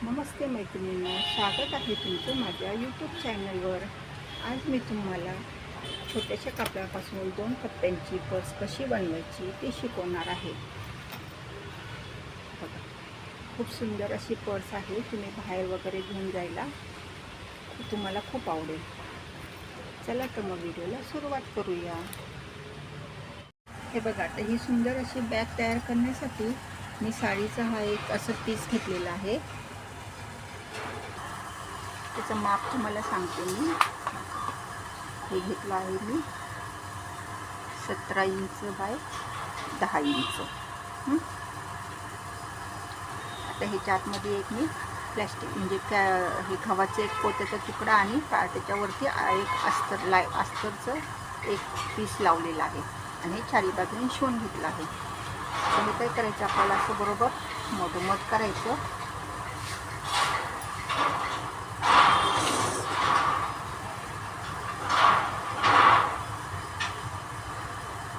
नमस्ते मैत्रिणींनो, स्वागत आहे तुमचं माझ्या यूट्यूब चॅनलवर। आज मी तुम्हाला छोट्याशा कापडापासून 2 पत्त्यांची पर्स कशी बनवायची ते शिकवणार आहे। बघा, खूप सुंदर अशी पर्स आहे। तुम्ही बाहेर वगैरे घेऊन जायला तुम्हाला खूप आवडेल। चला तर मग व्हिडिओला सुरुवात करूया। हे बघा, आता ही सुंदर अशी बॅग तयार करण्यासाठी मी साडीचा हा एक असं पीस घेतलेला आहे। त्याचं माप तुम्हाला सांगते मी। हे घेतलं आहे मी 17 इंच बाय 10 इंच। आता ह्याच्या आतमध्ये एक मी प्लॅस्टिक म्हणजे हे गव्हाचं एक पोत्याचा तुकडा आणि त्याच्यावरती एक अस्तरचं एक पीस लावलेला आहे आणि हे चारी बाजूने शिवून घेतलं आहे। तर हे काय करायचं, आपल्याला असं बरोबर मधोमध करायचं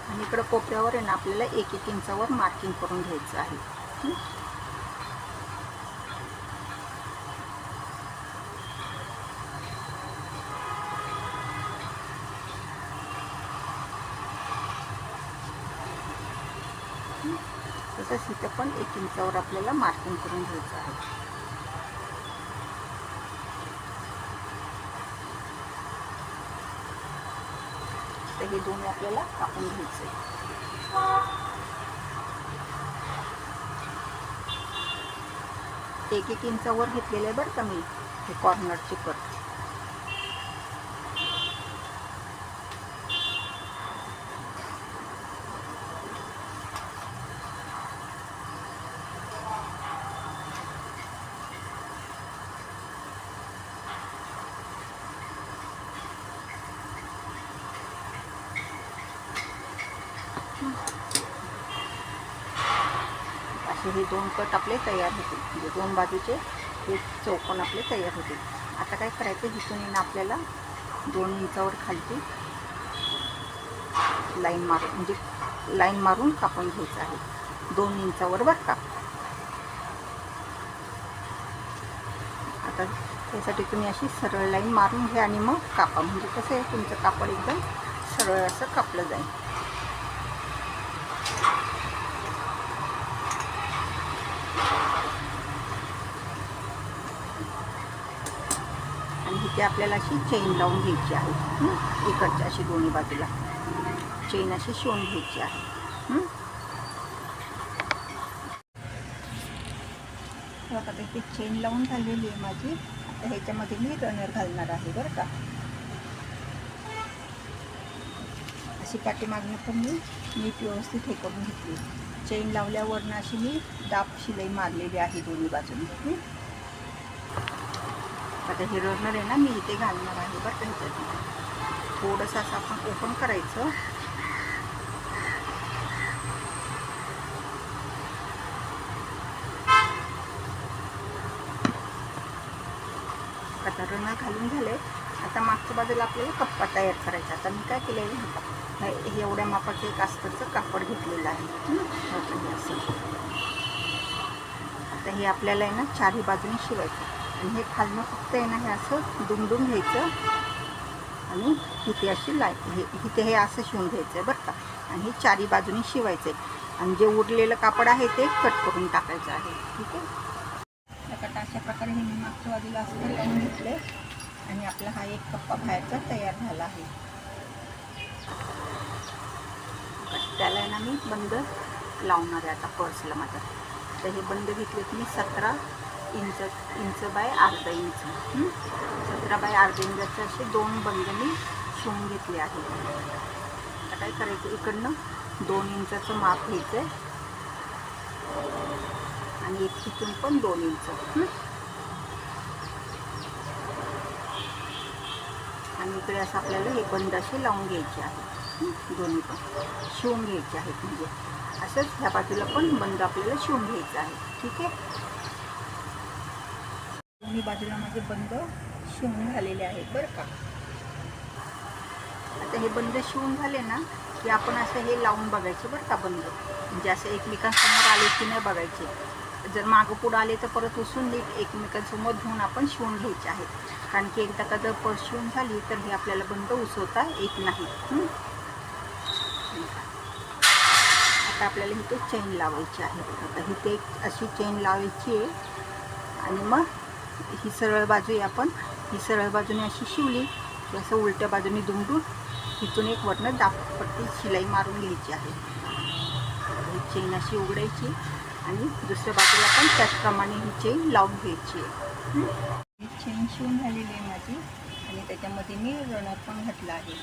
आणि इकडं कोपऱ्यावर आहे ना आपल्याला 1-1 इंचावर मार्किंग करून घ्यायचं आहे। तसंच इथं पण 1 इंचावर आपल्याला मार्किंग करून घ्यायचं आहे। तर हे दोन्ही आपल्याला कापून घ्यायचे। 1-1 इंचावर घेतलेलं आहे बरं का मी हे कॉर्नरची कट। असे हे 2 कट आपले तयार होतील, म्हणजे 2 बाजूचे हे चौकोन आपले तयार होतील। आता काय करायचं, इथून आपल्याला 2 इंचावर खालती लाईन मारून म्हणजे लाईन मारून कापून घ्यायचं आहे 2 इंचावर बरं का। आता त्यासाठी तुम्ही अशी सरळ लाईन मारून घ्या आणि मग कापा, म्हणजे कसं आहे तुमचं कापड एकदम सरळ असं कापलं जाईल। आणि इथे आपल्याला अशी चेन लावून घ्यायची आहे। इकडच्या अशी दोन्ही बाजूला चेन अशी शिवून घ्यायची आहे। बघा, इथे चेन लावून झालेली आहे माझी। आता ह्याच्यामध्ये मी रनर घालणार आहे बरं का। अशी पाठीमागनं पण मी नीट व्यवस्थित हे करून घेतली। चेन लावल्यावरनं अशी मी दाब शिलाई मारलेली आहे दोन्ही बाजूने। आता हे रनर आहे ना मी इथे घालणार आहे बरं का। ह्याच्यात थोडंसं असं आपण ओपन करायचं। आता रनर घालून झाले। आता मागच्या बाजूला आपल्याला कप्पा तयार करायचा। आता मी काय केलं आहे, हे एवढ्या मापाचं एक अस्तरचं कापड घेतलेलं आहे। असं आता हे आपल्याला आहे ना चारही बाजूने शिवायचं आणि हे खालनं फक्त आहे ना हे असं दुमडून घ्यायचं आणि इथे अशी इथे हे असं शिवून घ्यायचं आहे बरं का। आणि हे चारही बाजूने शिवायचं आहे आणि जे उरलेलं कापड आहे ते कट करून टाकायचं आहे। ठीक आहे, आता अशा प्रकारे हे मी मागच्या बाजूला अस्तर लावून घेतले आणि आपला हा एक कप्पा बाहेरचा तयार झाला आहे। त्याला ना मी बंद लावणार आहे आता पर्सला माझ्या। तर हे बंद घेतले मी 17 इंच बाय अर्धा इंच। 17 बाय अर्धा इंचाचे असे 2 बंद मी शिवून घेतले आहे। आता काय करायचं, इकडनं 2 इंचाचं माप घ्यायचं आहे आणि एक तिथून पण 2 इंच आणि इकडे असं आपल्याला हे बंद असे लावून घ्यायचे आहे। दोन्ही पण शिवून घ्यायचे आहेत, म्हणजे असंच ह्या बाजूला पण बंद आपल्याला शिवून घ्यायचं आहे। ठीक आहे, दोन्ही बाजूला माझे बंद शिवून झालेले आहेत बरं का। आता हे बंद शिवून झाले ना की आपण असं हे लावून बघायचे बरं का बंद, म्हणजे असं एकमेकांसमोर आले की नाही बघायचे। जर मागं पुढं आले तर परत उसून नीट एकमेकांसमोर घेऊन आपण शिवून घ्यायचे आहेत, कारण की एकदा का जर पर्स शिवून झाली तर हे आपल्याला बंद उसवता येत नाही. आता आपल्याला इथे चेन लावायची आहे. आता इथे अशी चेन लावायची आहे आणि मग ही सरळ बाजू आहे, आपण ही सरळ बाजूने अशी शिवली की असं उलट्या बाजूने दुमडून इथून एक वरनं दाबपट्टी शिलाई मारून घ्यायची आहे. ही चेन अशी उघडायची आणि दुसऱ्या बाजूला पण त्याचप्रमाणे ही चेन लावून घ्यायची आहे. ही चेन शिवून झालेली आहे माझी आणि त्याच्यामध्ये मी रनर पण घातला आहे.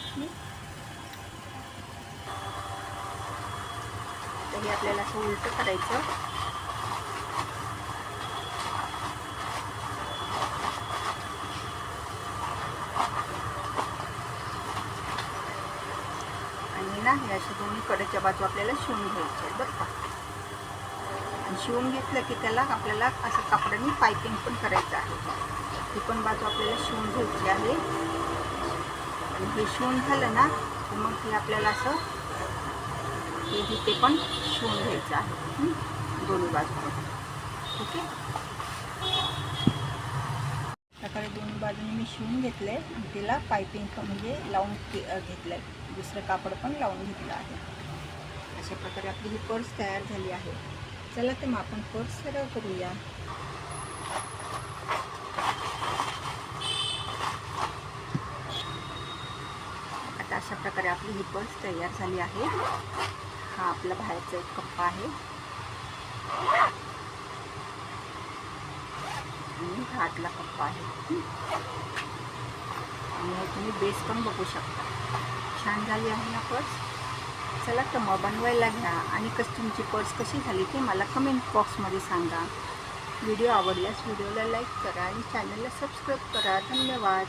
तर हे आपल्याला असं उलटं करायचं. आणि ना हे अशा दोन्ही कडेच्या बाजू आपल्याला शिवून घ्यायचे आहे बरं का. आणि शिवून घेतलं की त्याला आपल्याला असं कापडाने पायपिंग पण करायचं आहे. ही पण बाजू आपल्याला शिवून घ्यायची आहे. आणि हे शिवून झालं ना तर मग हे आपल्याला असं हे पण शिवून घ्यायचं आहे दोन्ही बाजू. ठीक आहे. त्याकडे दोन्ही बाजूने मी शिवून घेतलं आहे आणि तिला पायपिंग म्हणजे लावून घेतलं आहे. दुसरं कापड पण लावून घेतलं आहे. अशा प्रकारे आपली ही पर्स तयार झाली आहे. चला तर मग आपण पर्स सरळ करूया. आता अशा प्रकारे आपली ही पर्स तयार झाली आहे. हा आपला बाहेरचा एक कप्पा आहे आणि हा आतला कप्पा आहे. आणि तुम्ही बेस पण बघू शकता. छान झाली आहे ना पर्स. चला तर मग बनवायला घ्या आणि तुमची पर्स कशी झाली ते मला कमेंट बॉक्समध्ये सांगा. व्हिडिओ आवडल्यास व्हिडिओला लाईक करा आणि चॅनलला सबस्क्राईब करा. धन्यवाद.